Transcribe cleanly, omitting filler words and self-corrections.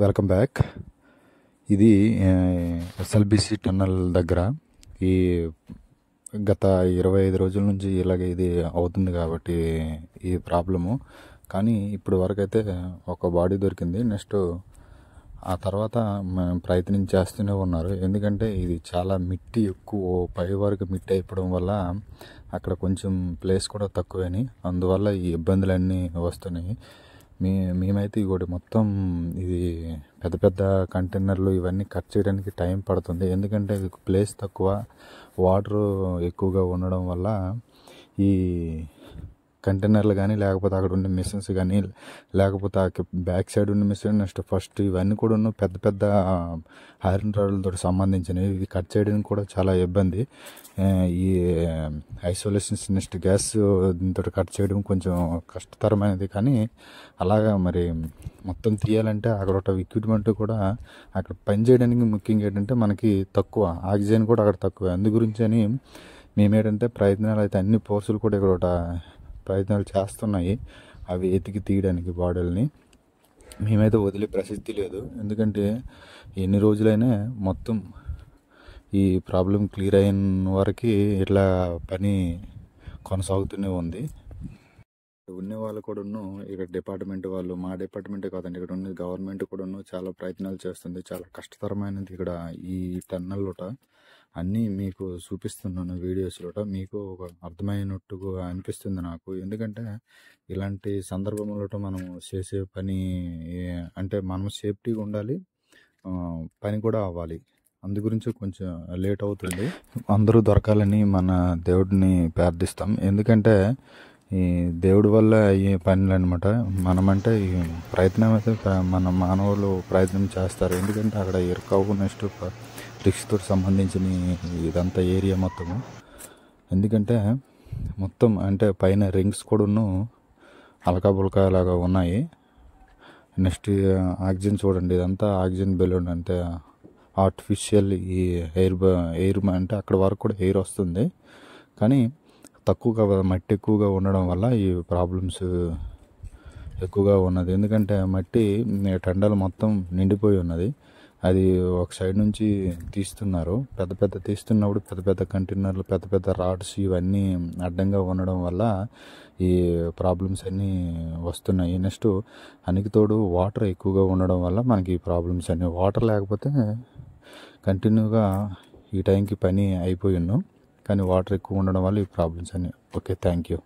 Welcome back. ఇది SLBC tunnel దగ్గర ఈ గత 25 రోజుల నుంచి ఇలాగ ఇది అవుతుంది కాబట్టి ఈ ప్రాబ్లము. కానీ ఇప్పుడు వరకైతే ఒక బాడీ దొరికింది. నెక్స్ట్ ఆ తర్వాత మనం ప్రయత్నం చేస్తూనే ఉన్నారు. ఎందుకంటే ఇది చాలా మిట్టి ఎక్కువ పై వరకు మిట్టి అయిపోవడం వల్ల అక్కడ కొంచెం ప్లేస్ కూడా తక్కువని, అందువల్ల ఈ ఇబ్బందులన్నీ వస్తున్నాయి. మేమైతే ఇంకోటి మొత్తం ఇది పెద్ద పెద్ద కంటైనర్లు ఇవన్నీ కట్ చేయడానికి టైం పడుతుంది. ఎందుకంటే ప్లేస్ తక్కువ, వాటర్ ఎక్కువగా ఉండడం వల్ల ఈ కంటైనర్లు కానీ, లేకపోతే అక్కడ ఉండే మిషన్స్ కానీ, లేకపోతే బ్యాక్ సైడ్ ఉండే మిషన్, నెక్స్ట్ ఫస్ట్ ఇవన్నీ కూడా పెద్ద పెద్ద ఐరన్ రాడ్లతో సంబంధించినవి. ఇవి కట్ చేయడానికి కూడా చాలా ఇబ్బంది. ఈ ఐసోలేషన్స్ నెక్స్ట్ గ్యాస్ దీంతో కట్ చేయడం కొంచెం కష్టతరమైనది. కానీ అలాగా మరి మొత్తం తీయాలంటే అక్కడ ఒక ఎక్విప్మెంట్ కూడా అక్కడ పని చేయడానికి ముఖ్యంగా ఏంటంటే మనకి తక్కువ ఆక్సిజన్ కూడా అక్కడ తక్కువ. అందు గురించి అని మేమేంటంటే ప్రయత్నాలు అయితే అన్ని ఫోర్సులు కూడా ఇక్కడ ఒక ప్రయత్నాలు చేస్తున్నాయి అవి ఎతికి తీయడానికి బాడీలని. మేమైతే వదిలే ప్రసక్తి లేదు. ఎందుకంటే ఎన్ని రోజులైనా మొత్తం ఈ ప్రాబ్లం క్లియర్ అయిన వరకు ఇట్లా పని కొనసాగుతూనే ఉంది. ఉన్న వాళ్ళు కూడాను ఇక్కడ డిపార్ట్మెంట్ వాళ్ళు, మా డిపార్ట్మెంటే కాదండి, ఇక్కడ ఉన్న గవర్నమెంట్ కూడాను చాలా ప్రయత్నాలు చేస్తుంది. చాలా కష్టతరమైనది ఇక్కడ ఈ టన్నల్లోట. అన్నీ మీకు చూపిస్తున్నాను వీడియోస్లోట. మీకు ఒక అర్థమైనట్టుగా అనిపిస్తుంది నాకు. ఎందుకంటే ఇలాంటి సందర్భంలో మనం చేసే పని అంటే మనం సేఫ్టీగా ఉండాలి, పని కూడా అవ్వాలి. అందు గురించి కొంచెం లేట్ అవుతుంది. అందరూ దొరకాలని మన దేవుడిని ప్రార్థిస్తాం. ఎందుకంటే ఈ దేవుడి వల్ల అయ్యే పనులు అనమాట. మనమంటే ఈ ప్రయత్నం అయితే మన మానవులు ప్రయత్నం చేస్తారు. ఎందుకంటే అక్కడ ఇరుకవు నెక్స్ట్ రిక్స్తో సంబంధించిన ఇదంతా ఏరియా మొత్తము. ఎందుకంటే మొత్తం అంటే పైన రింగ్స్ కూడాను అలకా బుల్కా లాగా ఉన్నాయి. నెక్స్ట్ ఆక్సిజన్ చూడండి, ఇదంతా ఆక్సిజన్ బెలూన్, అంటే ఆర్టిఫిషియల్ ఈ ఎయిర్ అంటే అక్కడ వరకు కూడా ఎయిర్ వస్తుంది. కానీ తక్కువగా మట్టి ఎక్కువగా ఉండడం వల్ల ఈ ప్రాబ్లమ్స్ ఎక్కువగా ఉన్నది. ఎందుకంటే మట్టి టండలు మొత్తం నిండిపోయి ఉన్నది. అది ఒక సైడ్ నుంచి తీస్తున్నారు. పెద్ద పెద్ద తీస్తున్నప్పుడు పెద్ద పెద్ద కంటైనర్లు, పెద్ద పెద్ద రాడ్స్ ఇవన్నీ అడ్డంగా ఉండడం వల్ల ఈ ప్రాబ్లమ్స్ అన్నీ వస్తున్నాయి. నెక్స్ట్ అనికి తోడు వాటర్ ఎక్కువగా ఉండడం వల్ల మనకి ఈ ప్రాబ్లమ్స్ అన్నీ. వాటర్ లేకపోతే కంటిన్యూగా ఈ టైంకి పని అయిపోయి ఉన్నాం. కానీ వాటర్ ఎక్కువ ఉండడం వల్ల ఈ ప్రాబ్లమ్స్ అన్నీ. Okay, thank you.